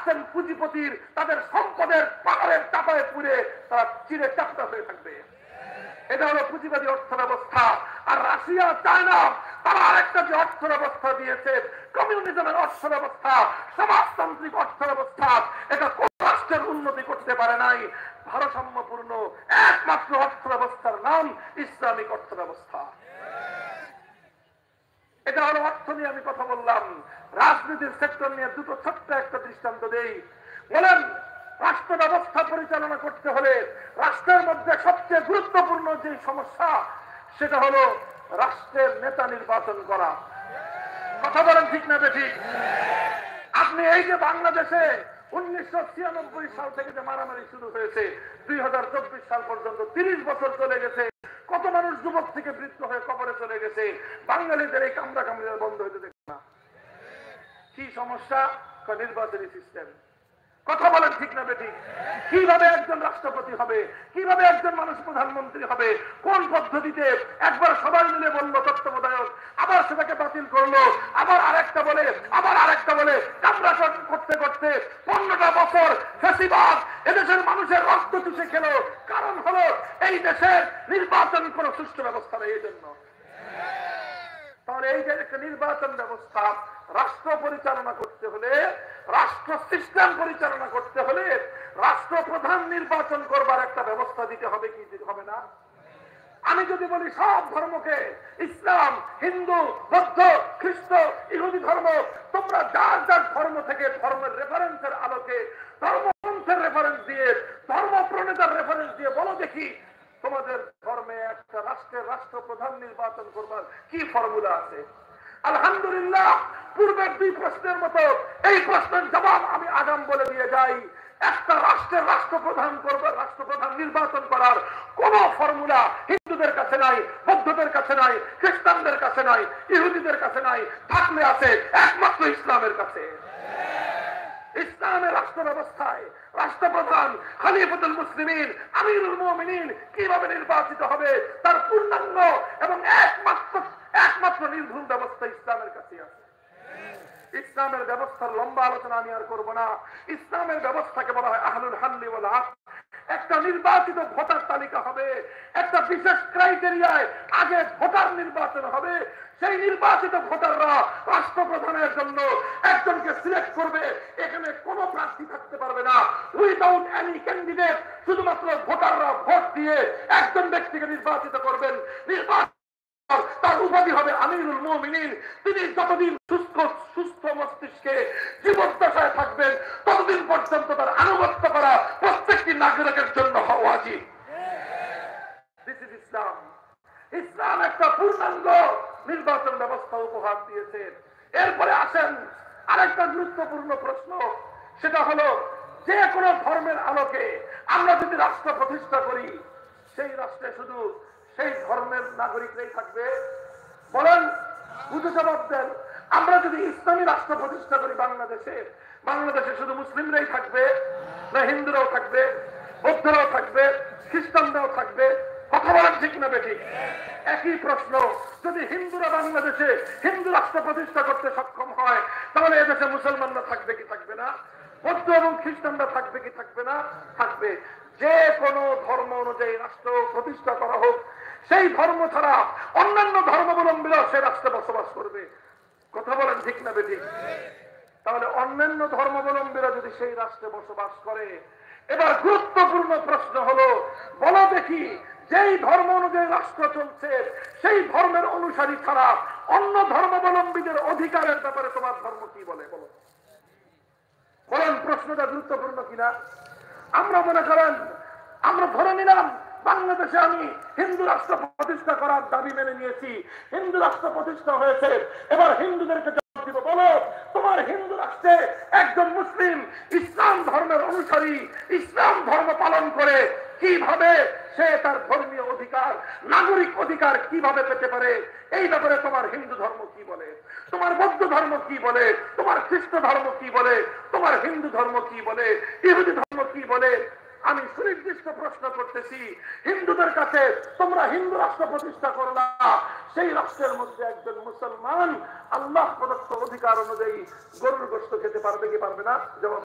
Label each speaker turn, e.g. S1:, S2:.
S1: আসছেন পুঁজিপতির, তাদের সম্পদের পাহাড়ের চাপায় পুড়ে তারা চিরে চাপটা হয়ে থাকবে। এটা হলো পুঁজিবাদী অর্থ ব্যবস্থা। আর রাশিয়া, চায়না তারা আরেকটা যে অর্থ ব্যবস্থা দিয়েছে, কমিউনিজমের অর্থ ব্যবস্থা, সমাজতান্ত্রিক অর্থ ব্যবস্থা, এটা কোন রাষ্ট্রের উন্নতি করতে পারে নাই। ভারসাম্যপূর্ণ একমাত্র অর্থ ব্যবস্থার নাম ইসলামিক অর্থ ব্যবস্থা। এটা হলো অর্থ নিয়ে আমি কথা বললাম। রাজনীতির সেক্টর নিয়ে দুটো ছোট্ট একটা দৃষ্টান্ত দেই। বলেন, রাষ্ট্র ব্যবস্থা পরিচালনা করতে হলে রাষ্ট্রের মধ্যে সবচেয়ে গুরুত্বপূর্ণ যে সমস্যা, সেটা হলো রাষ্ট্রের নেতা নির্বাচন করা। কথা বলেন ঠিক না বেঠিক? আপনি এই যে বাংলাদেশে 1996 সাল থেকে যে মারামারি শুরু হয়েছে 2024 সাল পর্যন্ত 30 বছর চলে গেছে, কত মানুষ যুবক থেকে বৃদ্ধ হয়ে কবরে চলে গেছে। বাঙালিদের এই কামড়া কামড়া বন্ধ হইতে দেখে না। কি সমস্যা? নির্বাচনী সিস্টেম। কথা বলেন ঠিক না বেঠিক? কিভাবে একজন রাষ্ট্রপতি হবে, কিভাবে একজন মানুষ প্রধানমন্ত্রী হবে, কোন পদ্ধতিতে? একবার সবাই মিলে বললো তত্ত্বাবধায়ক, আবার সেটাকে বাতিল করলো, আবার আরেকটা বলে, আবার আরেকটা বলে, কামড়া করতে করতে 15টা বছর ফ্যাসিবাদ এদেশের মানুষের রক্ত চুষে খেলো। কারণ হলো এই দেশের নির্বাচন কোন সুষ্ঠু ব্যবস্থা নেই। এই জন্য তাহলে এই যে একটা নির্বাচন ব্যবস্থা, রাষ্ট্র পরিচালনা করতে হলে, রাষ্ট্র সিস্টেম পরিচালনা করতে হলে রাষ্ট্রপ্রধান নির্বাচন করবার একটা ব্যবস্থা দিতে হবে কি হবে না? আমি যদি বলি সব ধর্মকে, ইসলাম, হিন্দু, বৌদ্ধ, খ্রিস্ট, ইহুদি ধর্ম, তোমরা যার যার ধর্ম থেকে ধর্মের রেফারেন্সের আলোকে, ধর্মগ্রন্থের রেফারেন্স দিয়ে, ধর্ম প্রণেতার রেফারেন্স দিয়ে বলো দেখি তোমাদের ধর্মে একটা রাষ্ট্রের রাষ্ট্রপ্রধান নির্বাচন করবার কি ফর্মুলা আছে? আলহামদুলিল্লাহ, পূর্বের দুই প্রশ্নের মতো এই প্রশ্নের জবাব আমি আগাম বলে দিয়ে যাই। একটা রাষ্ট্রের রাষ্ট্রপ্রধান করবার, রাষ্ট্রপ্রধান নির্বাচন করার কোন ফর্মুলা হিন্দুদের কাছে নাই, বৌদ্ধদের কাছে নাই, খ্রিস্টানদের কাছে নাই, ইহুদিদের কাছে নাই। থাকলে আছে একমাত্র ইসলামের কাছে। ইসলামের রাষ্ট্র ব্যবস্থায় রাষ্ট্রপ্রধান খলিফাতুল মুসলিমিন, আমিরুল মুমিনিন কিভাবে নির্বাচিত হবে তার পূর্ণাঙ্গ এবং একমাত্র নির্ভুল ব্যবস্থা ইসলামের কাছে আছে। ইসলামের ব্যবস্থার লম্বা আলোচনা আমি আর করবো না। ইসলামের ব্যবস্থাকে বলা হয় আহলুল হাল্লি ওয়াল আকদ। একটা নির্বাচিত ভোটার তালিকা হবে, একটা বিশেষ ক্রাইটেরিয়ায় আগে ভোটার নির্বাচন হবে। সেই নির্বাচিত ভোটাররা রাষ্ট্রপ্রধানের জন্য একজনকে সিলেক্ট করবে। এখানে কোনো প্রার্থী থাকতে পারবে না, উইদাউট এনি ক্যান্ডিডেট। শুধুমাত্র ভোটাররা ভোট দিয়ে একজন ব্যক্তিকে নির্বাচিত করবেন। তার উপাধি হবে আমিরুল মুমিনিন। তিনি যতদিন সুস্থ মস্তিষ্কে জীবদ্দশায় থাকবেন ততদিন পর্যন্ত তার আনুগত্য করা প্রত্যেকটি নাগরিকের জন্য হওয়া উচিত। দিস ইজ ইসলাম। ইসলাম একটা পূর্ণাঙ্গ নির্বাচন ব্যবস্থা উপহার দিয়েছে। এরপরে আসেন আরেকটা গুরুত্বপূর্ণ প্রশ্ন, সেটা হলো যে কোনো ধর্মের আলোকে আমরা যদি রাষ্ট্র প্রতিষ্ঠা করি, সেই রাষ্ট্রে শুধু সেই ধর্মের নাগরিকরাই থাকবে? বলেন, বুঝে জবাব দেন। আমরা যদি ইসলামী রাষ্ট্র প্রতিষ্ঠা করি বাংলাদেশে শুধু মুসলিমরাই থাকবে না হিন্দুরাও থাকবে, বৌদ্ধরাও থাকবে, খ্রিস্টানরাও থাকবে? কথা বলেন ঠিক না বেঠিক? একই প্রশ্ন, যদি হিন্দুরা বাংলাদেশে হিন্দু রাষ্ট্র প্রতিষ্ঠা করতে সক্ষম হয়, তাহলে এদেশে মুসলমানরা থাকবে কি থাকবে না? বৌদ্ধ এবং খ্রিস্টানরা থাকবে কি থাকবে না? থাকবে। যে কোনো ধর্ম অনুযায়ী রাষ্ট্র প্রতিষ্ঠা করা হোক, সেই ধর্ম ছাড়া অন্যান্য ধর্মাবলম্বীরা সে রাষ্ট্রে বসবাস করবে। কথা বলেন ঠিক না বেঠিক? তাহলে অন্যান্য ধর্মাবলম্বীরা যদি সেই রাষ্ট্রে বসবাস করে, এবার গুরুত্বপূর্ণ প্রশ্ন হলো, বলো দেখি যেই ধর্ম অনুযায়ী রাষ্ট্র চলছে সেই ধর্মের অনুসারী ছাড়া অন্য ধর্মাবলম্বীদের অধিকারের ব্যাপারে তোমার ধর্ম কি বলে? বলো, বলেন প্রশ্নটা গুরুত্বপূর্ণ কিনা? আমরা মনে করেন, আমরা ধরে নিলাম বাংলাদেশে আমি হিন্দু রাষ্ট্র প্রতিষ্ঠা করার দাবি মেনে নিয়েছি, হিন্দু রাষ্ট্র প্রতিষ্ঠা হয়েছে, এবার হিন্দুদেরকে জবাব দিব, বলো তোমার হিন্দু রাষ্ট্রে একজন মুসলিম ইসলাম ধর্মের অনুসারী ইসলাম ধর্ম পালন করে কিভাবে সে তার ধর্মীয় অধিকার, নাগরিক অধিকার কিভাবে পেতে পারে? এই ব্যাপারে তোমার হিন্দু ধর্ম কি বলে, তোমার বৌদ্ধ ধর্ম কি বলে, তোমার খ্রিস্ট ধর্ম কি বলে, তোমার হিন্দু ধর্ম কি বলে, ইহুদি ধর্ম কি বলে? আমি সুনির্দিষ্ট প্রশ্ন করতেছি, হিন্দুদের কাছে তোমরা হিন্দু রাষ্ট্র প্রতিষ্ঠা করলা, সেই রাষ্ট্রের মধ্যে একজন মুসলমান আল্লাহ প্রদত্ত অধিকার অনুযায়ী গরুর গোশত খেতে পারবে কি পারবে না? জবাব